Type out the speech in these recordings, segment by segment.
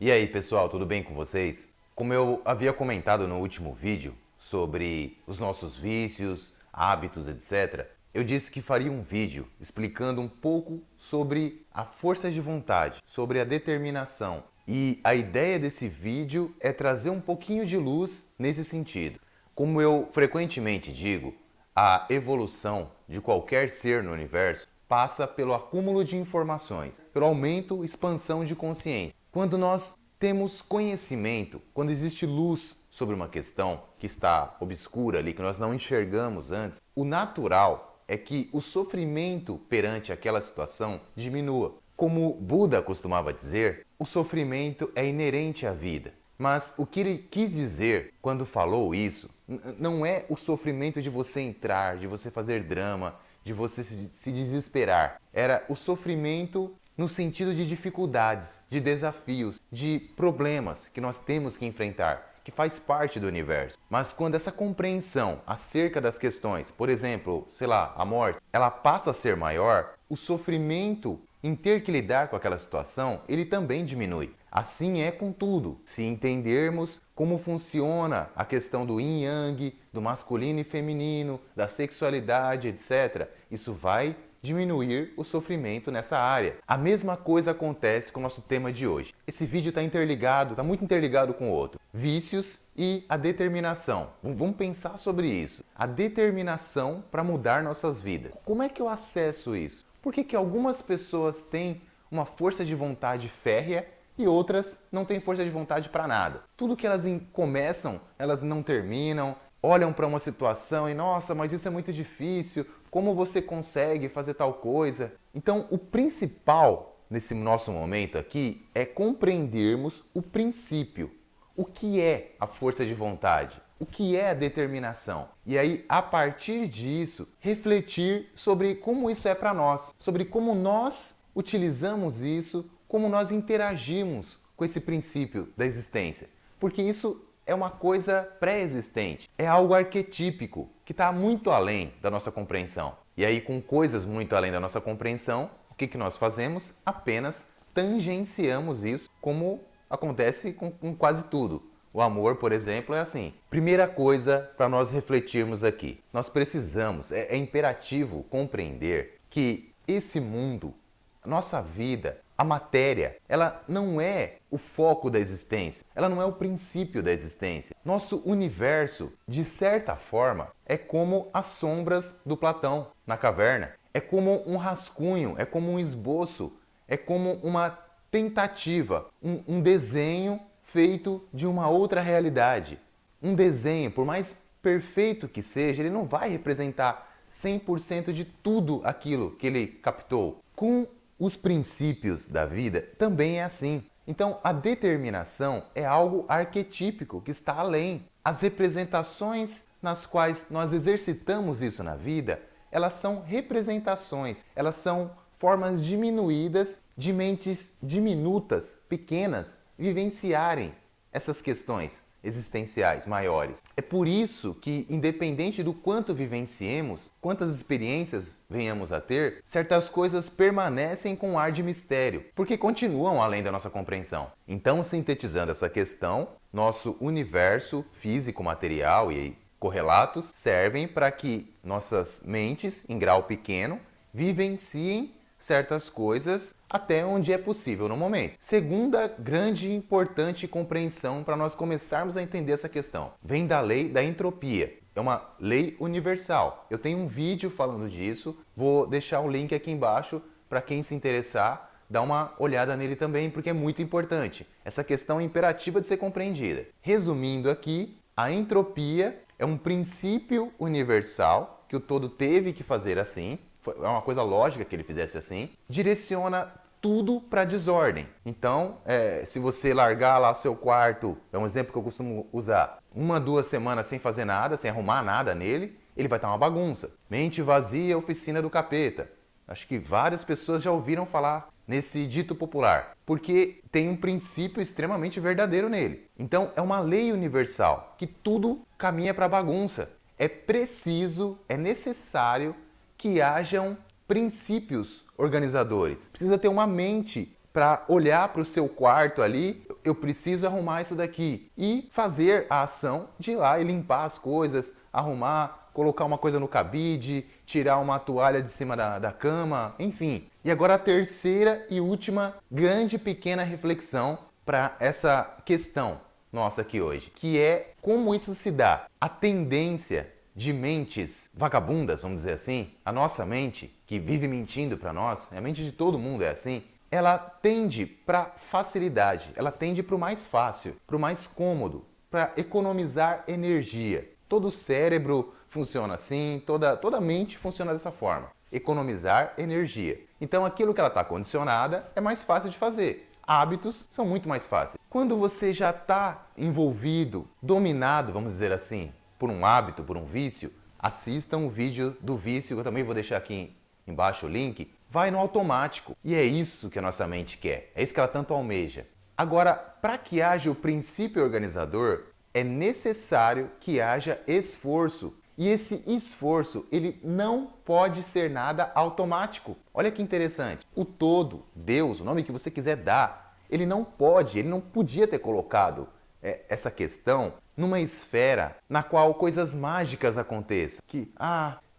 E aí, pessoal, tudo bem com vocês? Como eu havia comentado no último vídeo sobre os nossos vícios, hábitos, etc., eu disse que faria um vídeo explicando um pouco sobre a força de vontade, sobre a determinação. E a ideia desse vídeo é trazer um pouquinho de luz nesse sentido. Como eu frequentemente digo, a evolução de qualquer ser no universo passa pelo acúmulo de informações, pelo aumento, expansão de consciência. Quando nós temos conhecimento, quando existe luz sobre uma questão que está obscura ali, que nós não enxergamos antes, o natural é que o sofrimento perante aquela situação diminua. Como Buda costumava dizer, o sofrimento é inerente à vida. Mas o que ele quis dizer quando falou isso não é o sofrimento de você entrar, de você fazer drama, de você se desesperar. Era o sofrimento no sentido de dificuldades, de desafios, de problemas que nós temos que enfrentar, que faz parte do universo. Mas quando essa compreensão acerca das questões, por exemplo, sei lá, a morte, ela passa a ser maior, o sofrimento em ter que lidar com aquela situação, ele também diminui. Assim é com tudo. Se entendermos como funciona a questão do yin yang, do masculino e feminino, da sexualidade, etc., isso vai diminuir o sofrimento nessa área. A mesma coisa acontece com o nosso tema de hoje. Esse vídeo está interligado, está muito interligado com o outro. Vícios e a determinação. Vamos pensar sobre isso. A determinação para mudar nossas vidas. Como é que eu acesso isso? Por que algumas pessoas têm uma força de vontade férrea e outras não têm força de vontade para nada? Tudo que elas começam, elas não terminam, olham para uma situação e, nossa, mas isso é muito difícil, como você consegue fazer tal coisa? Então, o principal nesse nosso momento aqui é compreendermos o princípio. O que é a força de vontade? O que é a determinação? E aí, a partir disso, refletir sobre como isso é para nós, sobre como nós utilizamos isso, como nós interagimos com esse princípio da existência. Porque isso é uma coisa pré-existente, é algo arquetípico, que está muito além da nossa compreensão. E aí, com coisas muito além da nossa compreensão, o que nós fazemos? Apenas tangenciamos isso, como acontece com quase tudo. O amor, por exemplo, é assim. Primeira coisa para nós refletirmos aqui. Nós precisamos, é imperativo compreender que esse mundo, a nossa vida, a matéria, ela não é o foco da existência, ela não é o princípio da existência. Nosso universo, de certa forma, é como as sombras do Platão na caverna. É como um rascunho, é como um esboço, é como uma tentativa, um desenho feito de uma outra realidade. Um desenho, por mais perfeito que seja, ele não vai representar 100% de tudo aquilo que ele captou. Com os princípios da vida também é assim. Então, a determinação é algo arquetípico que está além. As representações nas quais nós exercitamos isso na vida, elas são representações, elas são formas diminuídas de mentes diminutas, pequenas, vivenciarem essas questões existenciais maiores. É por isso que, independente do quanto vivenciemos, quantas experiências venhamos a ter, certas coisas permanecem com ar de mistério, porque continuam além da nossa compreensão. Então, sintetizando essa questão, nosso universo físico, material e correlatos servem para que nossas mentes, em grau pequeno, vivenciem certas coisas até onde é possível no momento. Segunda grande e importante compreensão para nós começarmos a entender essa questão vem da lei da entropia. É uma lei universal. Eu tenho um vídeo falando disso, vou deixar o link aqui embaixo para quem se interessar, dar uma olhada nele também, porque é muito importante. Essa questão é imperativa de ser compreendida. Resumindo aqui, a entropia é um princípio universal que o todo teve que fazer assim, é uma coisa lógica que ele fizesse assim, direciona tudo para desordem. Então, se você largar lá seu quarto, é um exemplo que eu costumo usar, 1-2 semanas sem fazer nada, sem arrumar nada nele, ele vai estar uma bagunça. Mente vazia, oficina do capeta. Acho que várias pessoas já ouviram falar nesse dito popular, porque tem um princípio extremamente verdadeiro nele. Então, é uma lei universal, que tudo caminha para bagunça. É preciso, é necessário que hajam princípios organizadores. Precisa ter uma mente para olhar para o seu quarto ali. eu preciso arrumar isso daqui. E fazer a ação de ir lá e limpar as coisas, arrumar, colocar uma coisa no cabide, tirar uma toalha de cima da cama, enfim. E agora a terceira e última grande pequena reflexão para essa questão nossa aqui hoje, que é como isso se dá. A tendência de mentes vagabundas, vamos dizer assim, a nossa mente, que vive mentindo para nós, a mente de todo mundo é assim, ela tende para facilidade, ela tende para o mais fácil, para o mais cômodo, para economizar energia. Todo cérebro funciona assim, toda mente funciona dessa forma, economizar energia. Então aquilo que ela está condicionada é mais fácil de fazer. Hábitos são muito mais fáceis. Quando você já está envolvido, dominado, vamos dizer assim, por um hábito, por um vício, assistam o vídeo do vício, eu também vou deixar aqui embaixo o link, vai no automático. E é isso que a nossa mente quer, é isso que ela tanto almeja. Agora, para que haja o princípio organizador, é necessário que haja esforço. E esse esforço, ele não pode ser nada automático. Olha que interessante. O todo, Deus, o nome que você quiser dar, ele não podia ter colocado essa questão numa esfera na qual coisas mágicas aconteçam. Que,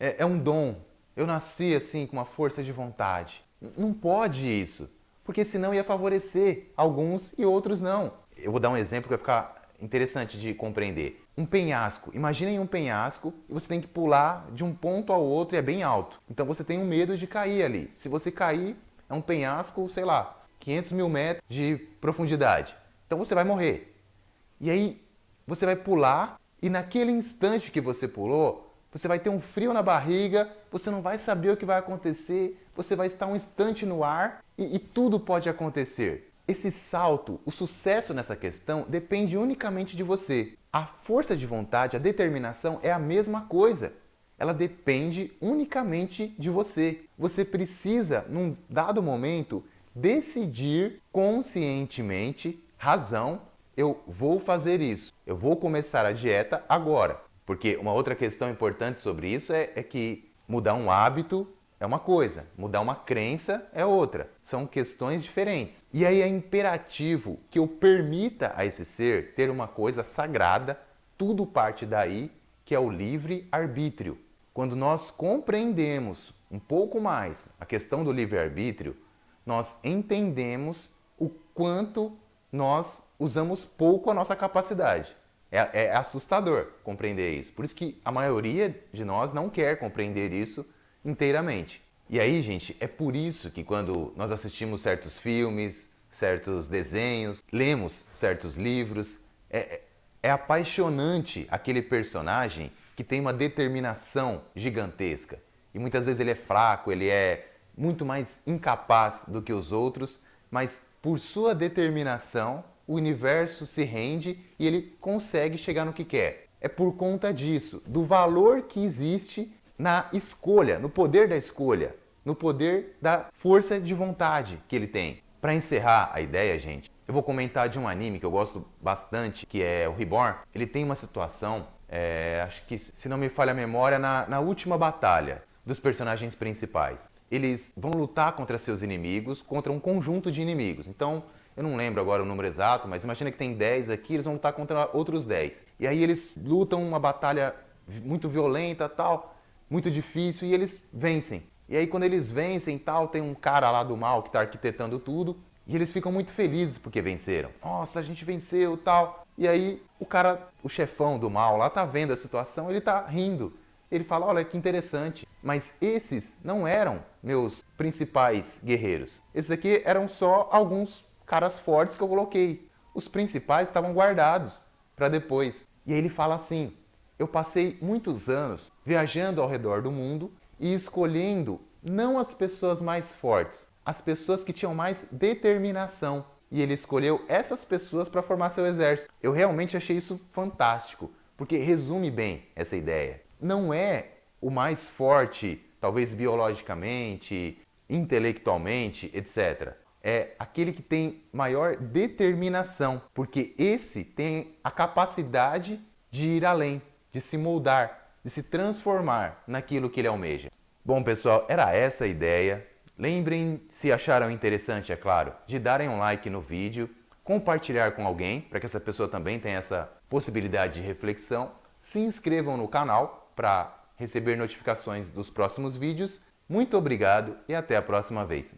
é um dom. Eu nasci assim com uma força de vontade. Não pode isso, porque senão ia favorecer alguns e outros não. Eu vou dar um exemplo que vai ficar interessante de compreender. Um penhasco. Imaginem um penhasco e você tem que pular de um ponto ao outro e é bem alto. Então você tem um medo de cair ali. Se você cair, é um penhasco, sei lá, 500 mil metros de profundidade. Então você vai morrer. E aí você vai pular e naquele instante que você pulou, você vai ter um frio na barriga, você não vai saber o que vai acontecer, você vai estar um instante no ar e tudo pode acontecer. Esse salto, o sucesso nessa questão depende unicamente de você. A força de vontade, a determinação é a mesma coisa. Ela depende unicamente de você. Você precisa, num dado momento, decidir conscientemente, razão, eu vou fazer isso. Eu vou começar a dieta agora. Porque uma outra questão importante sobre isso é que mudar um hábito é uma coisa, mudar uma crença é outra. São questões diferentes. E aí é imperativo que eu permita a esse ser ter uma coisa sagrada, tudo parte daí, que é o livre-arbítrio. Quando nós compreendemos um pouco mais a questão do livre-arbítrio, nós entendemos o quanto nós usamos pouco a nossa capacidade. É assustador compreender isso. Por isso que a maioria de nós não quer compreender isso inteiramente. E aí, gente, é por isso que quando nós assistimos certos filmes, certos desenhos, lemos certos livros, é apaixonante aquele personagem que tem uma determinação gigantesca. E muitas vezes ele é fraco, ele é muito mais incapaz do que os outros, mas por sua determinação, o universo se rende e ele consegue chegar no que quer. É por conta disso, do valor que existe na escolha, no poder da escolha, no poder da força de vontade que ele tem. Para encerrar a ideia, gente, eu vou comentar de um anime que eu gosto bastante, que é o Reborn. Ele tem uma situação, acho que, se não me falha a memória, na última batalha dos personagens principais. Eles vão lutar contra seus inimigos, contra um conjunto de inimigos. Então, eu não lembro agora o número exato, mas imagina que tem 10 aqui, eles vão lutar contra outros 10. E aí eles lutam uma batalha muito violenta, tal, muito difícil, e eles vencem. E aí quando eles vencem, tal, tem um cara lá do mal que está arquitetando tudo, e eles ficam muito felizes porque venceram. Nossa, a gente venceu, tal. E aí o cara, o chefão do mal lá, tá vendo a situação, ele tá rindo. Ele fala, olha que interessante, mas esses não eram meus principais guerreiros. Esses aqui eram só alguns caras fortes que eu coloquei. Os principais estavam guardados para depois. E aí ele fala assim, eu passei muitos anos viajando ao redor do mundo e escolhendo não as pessoas mais fortes, as pessoas que tinham mais determinação. E ele escolheu essas pessoas para formar seu exército. Eu realmente achei isso fantástico, porque resume bem essa ideia. Não é o mais forte, talvez biologicamente, intelectualmente, etc. É aquele que tem maior determinação, porque esse tem a capacidade de ir além, de se moldar, de se transformar naquilo que ele almeja. Bom, pessoal, era essa a ideia. Lembrem, se acharam interessante, é claro, de darem um like no vídeo, compartilhar com alguém, para que essa pessoa também tenha essa possibilidade de reflexão. Se inscrevam no canal para receber notificações dos próximos vídeos. Muito obrigado e até a próxima vez.